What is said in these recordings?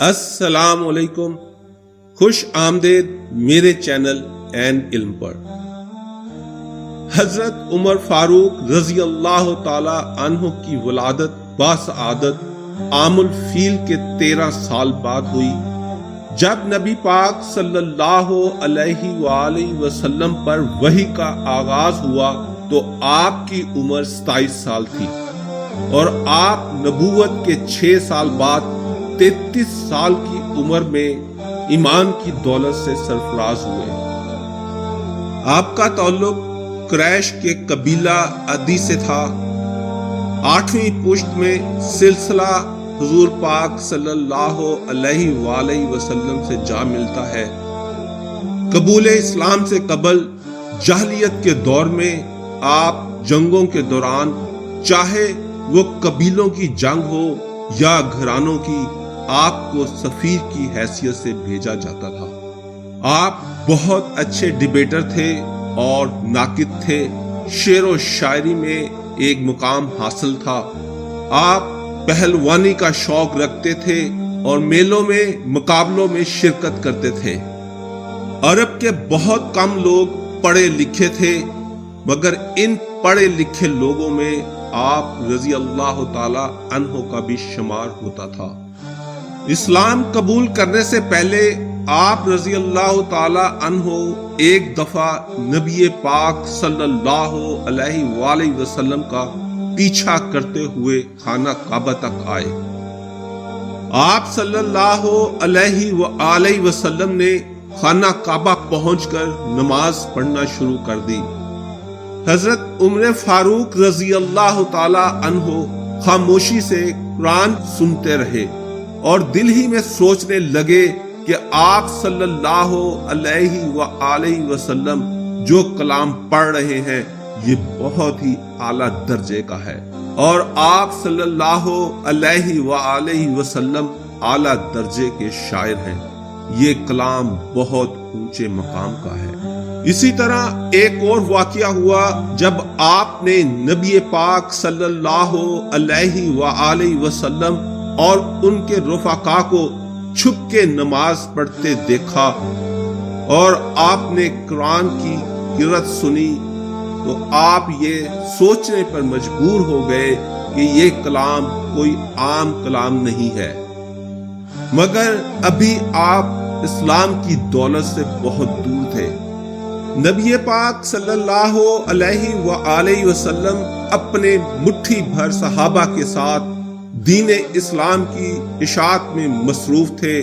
السلام علیکم، خوش آمدید میرے چینل این علم پر۔ حضرت عمر فاروق رضی اللہ تعالی عنہ کی ولادت باسعادت عام الفیل کے 13 سال بعد ہوئی، جب نبی پاک صلی اللہ علیہ وآلہ وسلم پر وحی کا آغاز ہوا تو آپ کی عمر 27 سال تھی اور آپ نبوت کے 6 سال بعد 33 سال کی عمر میں ایمان کی دولت سے سرفراز ہوئے۔ آپ کا تعلق قریش کے قبیلہ عدی سے تھا۔ 8ویں پشت میں سلسلہ حضور پاک صلی اللہ علیہ وآلہ وسلم سے جا ملتا ہے۔ قبول اسلام سے قبل جاہلیت کے دور میں آپ جنگوں کے دوران، چاہے وہ قبیلوں کی جنگ ہو یا گھرانوں کی، آپ کو سفیر کی حیثیت سے بھیجا جاتا تھا۔ آپ بہت اچھے ڈیبیٹر تھے اور ناقد تھے، شعر و شاعری میں ایک مقام حاصل تھا۔ آپ پہلوانی کا شوق رکھتے تھے اور میلوں میں مقابلوں میں شرکت کرتے تھے۔ عرب کے بہت کم لوگ پڑھے لکھے تھے، مگر ان پڑھے لکھے لوگوں میں آپ رضی اللہ تعالی عنہ کا بھی شمار ہوتا تھا۔ اسلام قبول کرنے سے پہلے آپ رضی اللہ تعالی عنہ ایک دفعہ نبی پاک صلی اللہ علیہ وآلہ وسلم کا پیچھا کرتے ہوئے خانہ کعبہ تک آئے۔ آپ صلی اللہ علیہ وآلہ وسلم نے خانہ کعبہ پہنچ کر نماز پڑھنا شروع کر دی۔ حضرت عمر فاروق رضی اللہ تعالی عنہ خاموشی سے قرآن سنتے رہے اور دل ہی میں سوچنے لگے کہ آپ صلی اللہ علیہ وآلہ وسلم جو کلام پڑھ رہے ہیں یہ بہت ہی اعلیٰ درجے کا ہے، اور آپ صلی اللہ علیہ وآلہ وسلم اعلیٰ درجے کے شاعر ہیں۔ یہ کلام بہت اونچے مقام کا ہے۔ اسی طرح ایک اور واقعہ ہوا جب آپ نے نبی پاک صلی اللہ علیہ وآلہ وسلم اور ان کے رفقا کو چھپ کے نماز پڑھتے دیکھا اور آپ نے قرآن کی قرأت سنی تو آپ یہ سوچنے پر مجبور ہو گئے کہ یہ کلام کوئی عام کلام نہیں ہے، مگر ابھی آپ اسلام کی دولت سے بہت دور تھے۔ نبی پاک صلی اللہ علیہ وآلہ وسلم اپنے مٹھی بھر صحابہ کے ساتھ دین اسلام کی اشاعت میں مصروف تھے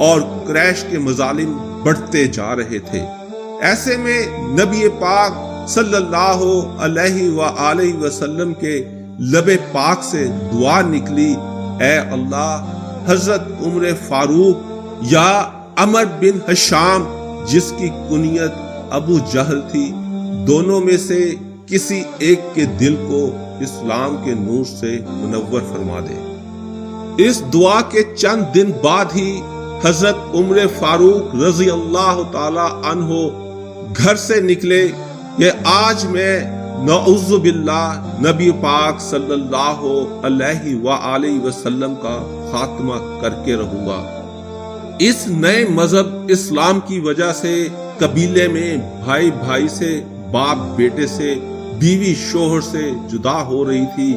اور قریش کے مظالم بڑھتے جا رہے تھے۔ ایسے میں نبی پاک صلی اللہ علیہ وآلہ وسلم کے لب پاک سے دعا نکلی، اے اللہ، حضرت عمر فاروق یا عمر بن ہشام جس کی کنیت ابو جہل تھی، دونوں میں سے کسی ایک کے دل کو اسلام کے نور سے منور فرما دے۔ اس دعا کے چند دن بعد ہی حضرت عمر فاروق رضی اللہ تعالی عنہ گھر سے نکلے کہ آج میں نعوذ باللہ نبی پاک صلی اللہ علیہ وآلہ وسلم کا خاتمہ کر کے رہوں گا۔ اس نئے مذہب اسلام کی وجہ سے قبیلے میں بھائی بھائی سے، باپ بیٹے سے، بیوی شوہر سے جدا ہو رہی تھی۔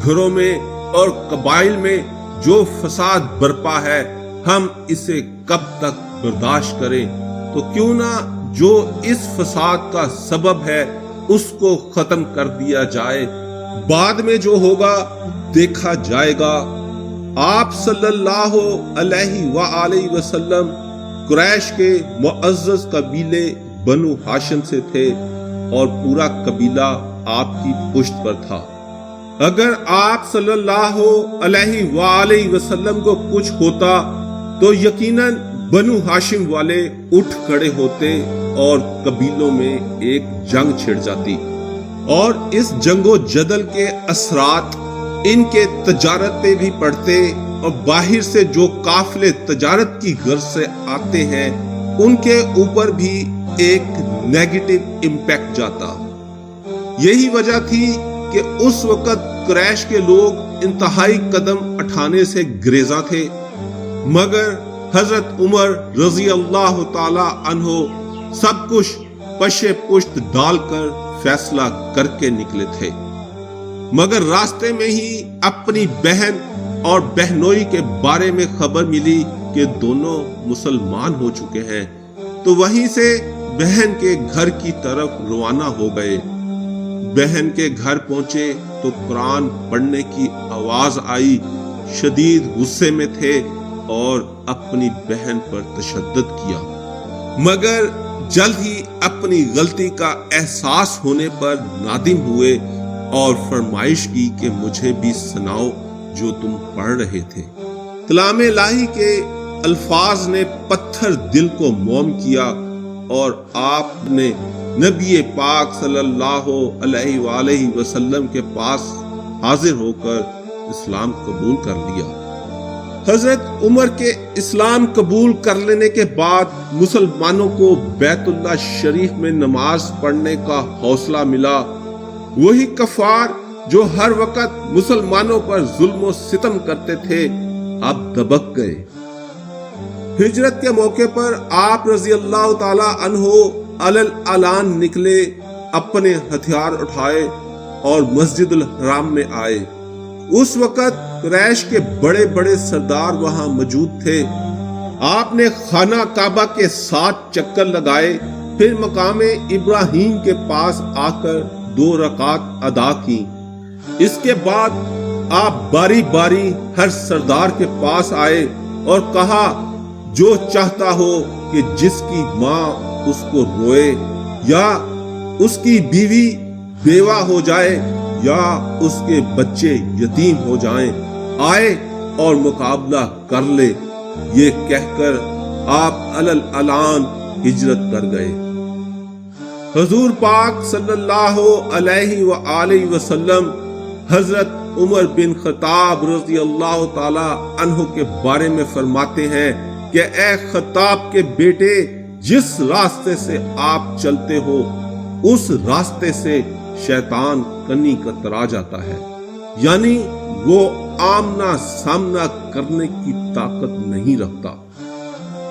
گھروں میں اور قبائل میں جو فساد برپا ہے، ہم اسے کب تک برداشت کریں؟ تو کیوں نہ جو اس فساد کا سبب ہے اس کو ختم کر دیا جائے، بعد میں جو ہوگا دیکھا جائے گا۔ آپ صلی اللہ علیہ وآلہ وسلم قریش کے معزز قبیلے بنو ہاشم سے تھے اور پورا قبیلہ آپ کی پشت پر تھا۔ اگر آپ صلی اللہ علیہ وآلہ وسلم کو کچھ ہوتا تو یقیناً بنو ہاشم والے اٹھ کھڑے ہوتے اور قبیلوں میں ایک جنگ چھڑ جاتی، اور اس جنگ و جدل کے اثرات ان کے تجارت پہ بھی پڑتے، اور باہر سے جو قافلے تجارت کی غرض سے آتے ہیں ان کے اوپر بھی ایک نیگیٹو امپیکٹ جاتا۔ یہی وجہ تھی کہ اس وقت قریش کے لوگ انتہائی قدم اٹھانے سے گریزاں تھے۔ مگر حضرت عمر رضی اللہ تعالی عنہ سب کچھ پشے پشت ڈال کر فیصلہ کر کے نکلے تھے، مگر راستے میں ہی اپنی بہن اور بہنوئی کے بارے میں خبر ملی کہ دونوں مسلمان ہو چکے ہیں، تو وہیں سے بہن کے گھر کی طرف روانہ ہو گئے۔ بہن کے گھر پہنچے تو قرآن پڑھنے کی آواز آئی، شدید غصے میں تھے اور اپنی بہن پر تشدد کیا، مگر جلد ہی اپنی غلطی کا احساس ہونے پر نادم ہوئے اور فرمائش کی کہ مجھے بھی سناؤ جو تم پڑھ رہے تھے۔ کلام الہی کے الفاظ نے پتھر دل کو موم کیا اور آپ نے نبی پاک صلی اللہ علیہ وآلہ وسلم کے پاس حاضر ہو کر اسلام قبول کر لیا۔ حضرت عمر کے اسلام قبول کر لینے کے بعد مسلمانوں کو بیت اللہ شریف میں نماز پڑھنے کا حوصلہ ملا۔ وہی کفار جو ہر وقت مسلمانوں پر ظلم و ستم کرتے تھے اب دبک گئے۔ ہجرت کے موقع پر آپ رضی اللہ تعالی عنہ علل اعلان نکلے، اپنے ہتھیار اٹھائے اور مسجد الحرام میں آئے۔ اس وقت قریش کے بڑے بڑے سردار وہاں موجود تھے۔ آپ نے خانہ کعبہ کے 7 چکر لگائے، پھر مقام ابراہیم کے پاس آ کر 2 رکعت ادا کی۔ اس کے بعد آپ باری باری ہر سردار کے پاس آئے اور کہا جو چاہتا ہو کہ جس کی ماں اس کو روئے یا اس کی بیوی بیوہ ہو جائے یا اس کے بچے یتیم ہو جائیں، آئے اور مقابلہ کر لے۔ یہ کہہ کر آپ علل اعلان ہجرت کر گئے۔ حضور پاک صلی اللہ علیہ وآلہ وسلم حضرت عمر بن خطاب رضی اللہ تعالی عنہ کے بارے میں فرماتے ہیں کہ اے خطاب کے بیٹے، جس راستے سے آپ چلتے ہو اس راستے سے شیطان کنی کترا جاتا ہے، یعنی وہ آمنا سامنا کرنے کی طاقت نہیں رکھتا۔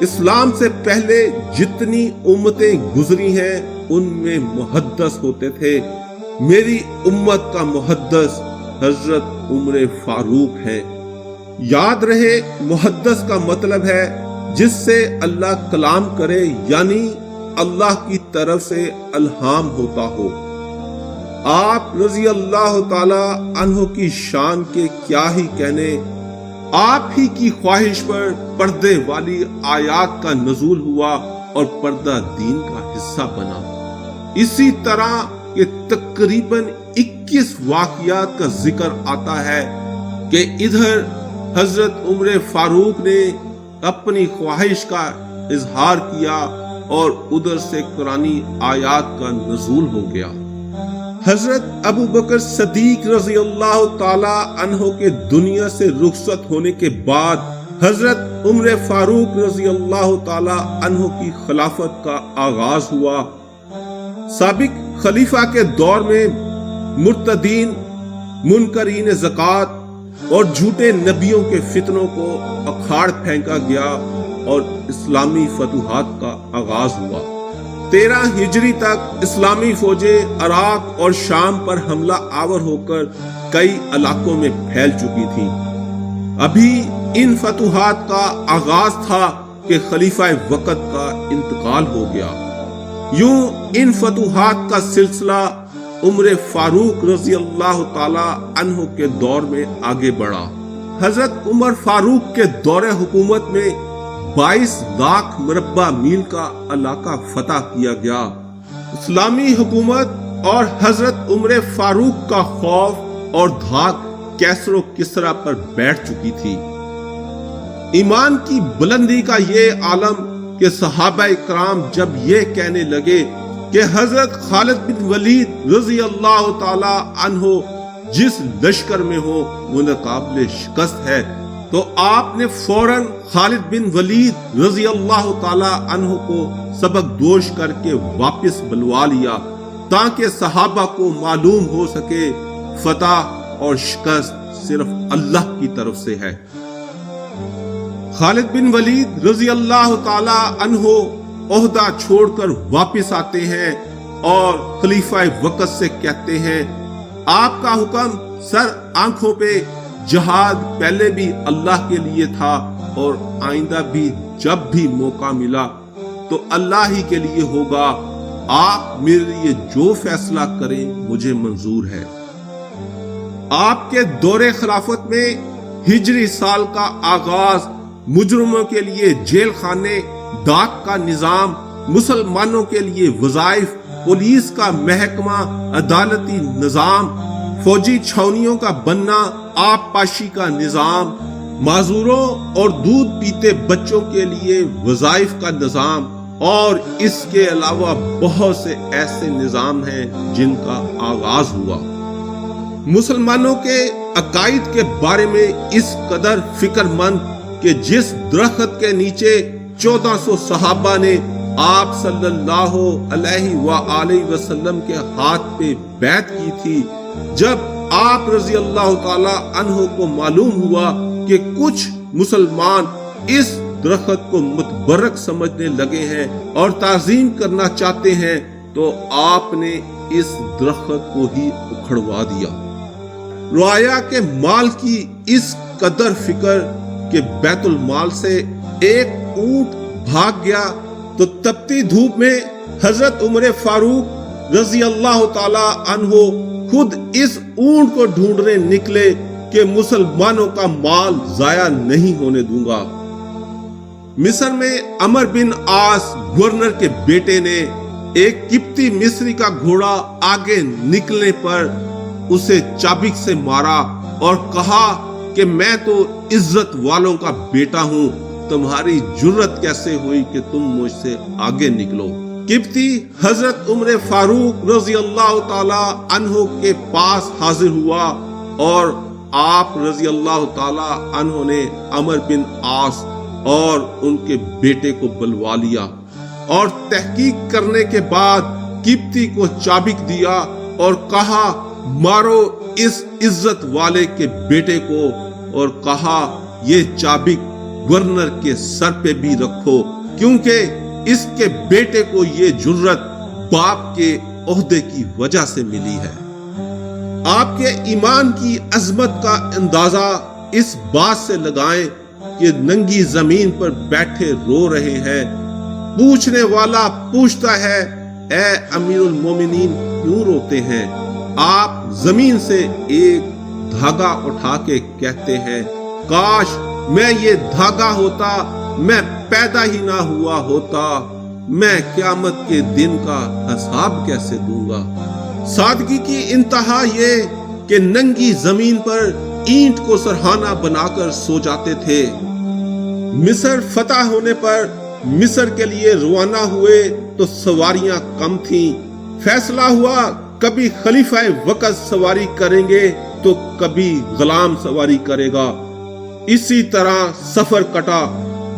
اسلام سے پہلے جتنی امتیں گزری ہیں ان میں محدث ہوتے تھے، میری امت کا محدث حضرت عمر فاروق ہیں۔ یاد رہے محدث کا مطلب ہے جس سے اللہ کلام کرے، یعنی اللہ کی طرف سے الہام ہوتا ہو۔ آپ رضی اللہ تعالی عنہ کی شان کے کیا ہی کہنے، آپ ہی کی خواہش پر پردے والی آیات کا نزول ہوا اور پردہ دین کا حصہ بنا۔ اسی طرح کہ تقریباً 21 واقعات کا ذکر آتا ہے کہ ادھر حضرت عمر فاروق نے اپنی خواہش کا اظہار کیا اور ادھر سے قرآنی آیات کا نزول ہو گیا۔ حضرت ابو بکر صدیق رضی اللہ تعالی عنہ کے دنیا سے رخصت ہونے کے بعد حضرت عمر فاروق رضی اللہ تعالی عنہ کی خلافت کا آغاز ہوا۔ سابق خلیفہ کے دور میں مرتدین، منکرین زکوٰۃ اور جھوٹے نبیوں کے فتنوں کو اکھاڑ پھینکا گیا اور اسلامی فتوحات کا آغاز ہوا۔ 13 ہجری تک اسلامی فوجیں عراق اور شام پر حملہ آور ہو کر کئی علاقوں میں پھیل چکی تھیں۔ ابھی ان فتوحات کا آغاز تھا کہ خلیفہ وقت کا انتقال ہو گیا۔ یوں ان فتوحات کا سلسلہ عمر فاروق رضی اللہ تعالی عنہ کے دور میں آگے بڑھا۔ حضرت عمر فاروق کے دور حکومت میں 22 لاکھ مربع میل کا علاقہ فتح کیا گیا۔ اسلامی حکومت اور حضرت عمر فاروق کا خوف اور دھاک کیسر و کسرا پر بیٹھ چکی تھی۔ ایمان کی بلندی کا یہ عالم کہ صحابہ کرام جب یہ کہنے لگے کہ حضرت خالد بن ولید رضی اللہ تعالی عنہ جس لشکر میں ہو وہ ناقابل شکست ہے، تو آپ نے فوراً خالد بن ولید رضی اللہ تعالی عنہ کو سبق دوش کر کے واپس بلوا لیا تاکہ صحابہ کو معلوم ہو سکے فتح اور شکست صرف اللہ کی طرف سے ہے۔ خالد بن ولید رضی اللہ تعالی عنہ عہدہ چھوڑ کر واپس آتے ہیں اور خلیفہ وقت سے کہتے ہیں آپ کا حکم سر آنکھوں پہ، جہاد پہلے بھی اللہ کے لیے تھا اور آئندہ بھی جب بھی موقع ملا تو اللہ ہی کے لیے ہوگا، آپ میرے لیے جو فیصلہ کریں مجھے منظور ہے۔ آپ کے دور خلافت میں ہجری سال کا آغاز مجرموں کے لیے جیل خانے، ڈاک کا نظام، مسلمانوں کے لیے وظائف، پولیس کا محکمہ، عدالتی نظام، فوجی چھاونیوں کا بننا، آب پاشی کا نظام، معذوروں اور دودھ پیتے بچوں کے لیے وظائف کا نظام، اور اس کے علاوہ بہت سے ایسے نظام ہیں جن کا آغاز ہوا۔ مسلمانوں کے عقائد کے بارے میں اس قدر فکر مند کہ جس درخت کے نیچے 1400 صحابہ نے آپ صلی اللہ علیہ وآلہ وسلم کے ہاتھ پہ بیعت کی تھی، جب آپ رضی اللہ تعالی عنہ کو معلوم ہوا کہ کچھ مسلمان اس درخت کو متبرک سمجھنے لگے ہیں اور تعظیم کرنا چاہتے ہیں تو آپ نے اس درخت کو ہی اکھڑوا دیا۔ رعایا کے مال کی اس قدر فکر کہ بیت المال سے ایک اونٹ بھاگ گیا تو تپتی دھوپ میں حضرت عمر فاروق رضی اللہ تعالی عنہ خود اس اونٹ کو ڈھونڈنے نکلے کہ مسلمانوں کا مال ضائع نہیں ہونے دوں گا۔ مصر میں عمر بن عاص گورنر کے بیٹے نے ایک قبطی مصری کا گھوڑا آگے نکلنے پر اسے چابک سے مارا اور کہا کہ میں تو عزت والوں کا بیٹا ہوں، تمہاری جرت کیسے ہوئی کہ تم مجھ سے آگے نکلو۔ قبطی حضرت عمر فاروق رضی اللہ تعالی عنہ کے پاس حاضر ہوا اور آپ رضی اللہ تعالی عنہ نے عمر بن عاص اور ان کے بیٹے کو بلوا لیا اور تحقیق کرنے کے بعد قبطی کو چابک دیا اور کہا مارو اس عزت والے کے بیٹے کو، اور کہا یہ چابک گورنر کے سر پہ بھی رکھو کیونکہ اس کے بیٹے کو یہ جرت باپ کے عہدے کی وجہ سے ملی ہے۔ آپ کے ایمان کی عظمت کا اندازہ اس بات سے لگائیں کہ ننگی زمین پر بیٹھے رو رہے ہیں۔ پوچھنے والا پوچھتا ہے اے امیر المومنین کیوں روتے ہیں؟ آپ زمین سے ایک دھاگا اٹھا کے کہتے ہیں کاش میں یہ دھاگا ہوتا، میں پیدا ہی نہ ہوا ہوتا، میں قیامت کے دن کا حساب کیسے دوں گا۔ سادگی کی انتہا یہ کہ ننگی زمین پر اینٹ کو سرہانہ بنا کر سو جاتے تھے۔ مصر فتح ہونے پر مصر کے لیے روانہ ہوئے تو سواریاں کم تھیں۔ فیصلہ ہوا کبھی خلیفہ وقت سواری کریں گے تو کبھی غلام سواری کرے گا۔ اسی طرح سفر کٹا۔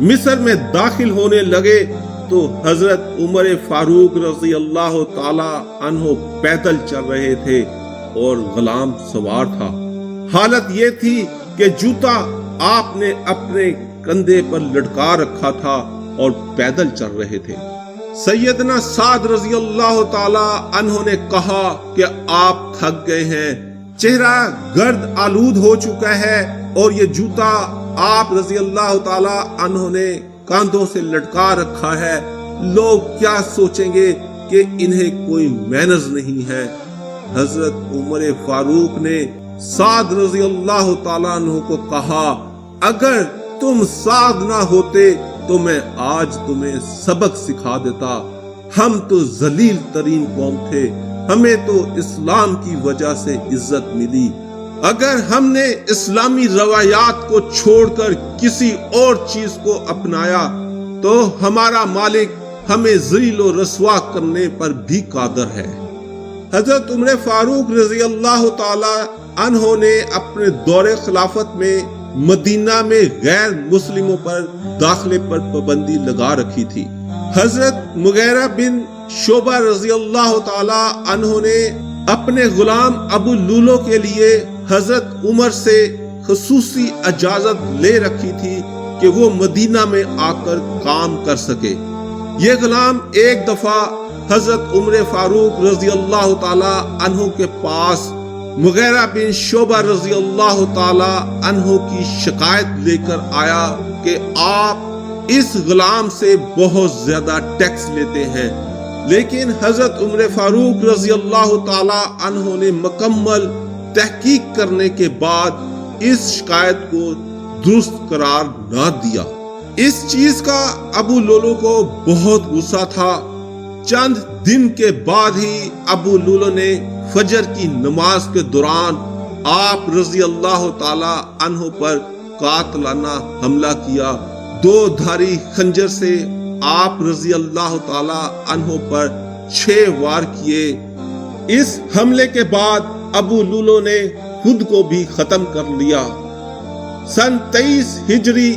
مصر میں داخل ہونے لگے تو حضرت عمر فاروق رضی اللہ تعالی عنہ پیدل چل رہے تھے اور غلام سوار تھا۔ حالت یہ تھی کہ جوتا آپ نے اپنے کندھے پر لٹکا رکھا تھا اور پیدل چل رہے تھے۔ سیدنا سعد رضی اللہ تعالی عنہ نے کہا کہ آپ تھک گئے ہیں، چہرہ گرد آلود ہو چکا ہے اور یہ جوتا آپ رضی اللہ تعالی عنہ نے کاندھوں سے لٹکا رکھا ہے، لوگ کیا سوچیں گے کہ انہیں کوئی مینرز نہیں ہے۔ حضرت عمر فاروق نے سعد رضی اللہ تعالی عنہ کو کہا اگر تم سعد نہ ہوتے تو میں آج تمہیں سبق سکھا دیتا، ہم تو ذلیل ترین قوم تھے، ہمیں تو اسلام کی وجہ سے عزت ملی، اگر ہم نے اسلامی روایات کو چھوڑ کر کسی اور چیز کو اپنایا تو ہمارا مالک ہمیں ذلیل و رسوا کرنے پر بھی قادر ہے۔ حضرت عمر فاروق رضی اللہ تعالی عنہ نے اپنے دور خلافت میں مدینہ میں غیر مسلموں پر داخلے پر پابندی لگا رکھی تھی۔ حضرت مغیرہ بن شعبہ رضی اللہ تعالی عنہ نے اپنے غلام ابو لولو کے لیے حضرت عمر سے خصوصی اجازت لے رکھی تھی کہ وہ مدینہ میں آ کر کام کر سکے۔ یہ غلام ایک دفعہ حضرت عمر فاروق رضی اللہ تعالی عنہ کے پاس مغیرہ بن شعبہ رضی اللہ تعالی عنہ کی شکایت لے کر آیا کہ آپ اس غلام سے بہت زیادہ ٹیکس لیتے ہیں، لیکن حضرت عمر فاروق رضی اللہ تعالی عنہ نے مکمل تحقیق کرنے کے بعد اس شکایت کو درست قرار نہ دیا۔ اس چیز کا ابو لولو کو بہت غصہ تھا۔ چند دن کے بعد ہی ابو لولو نے فجر کی نماز کے دوران آپ رضی اللہ تعالی عنہ پر قاتلانہ حملہ کیا۔ 2 دھاری خنجر سے آپ رضی اللہ تعالی عنہ پر 6 وار کیے۔ اس حملے کے بعد ابو لولو نے خود کو بھی ختم کر لیا۔ سن 23 ہجری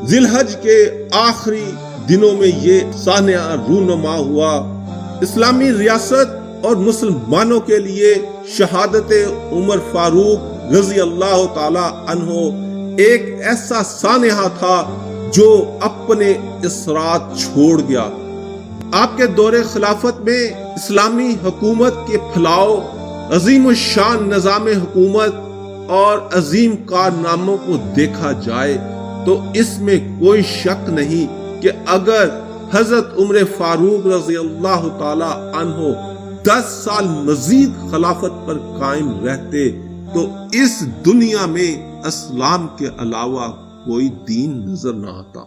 ذی الحج کے آخری دنوں میں یہ سانحہ رونما ہوا۔ اسلامی ریاست اور مسلمانوں کے لیے شہادت عمر فاروق رضی اللہ تعالی عنہ ایک ایسا سانحہ تھا جو اپنے اثرات چھوڑ گیا۔ آپ کے دور خلافت میں اسلامی حکومت کے پھیلاؤ، عظیم الشان نظام حکومت اور عظیم کارناموں کو دیکھا جائے تو اس میں کوئی شک نہیں کہ اگر حضرت عمر فاروق رضی اللہ تعالی عنہ 10 سال مزید خلافت پر قائم رہتے تو اس دنیا میں اسلام کے علاوہ کوئی دین نظر نہ آتا۔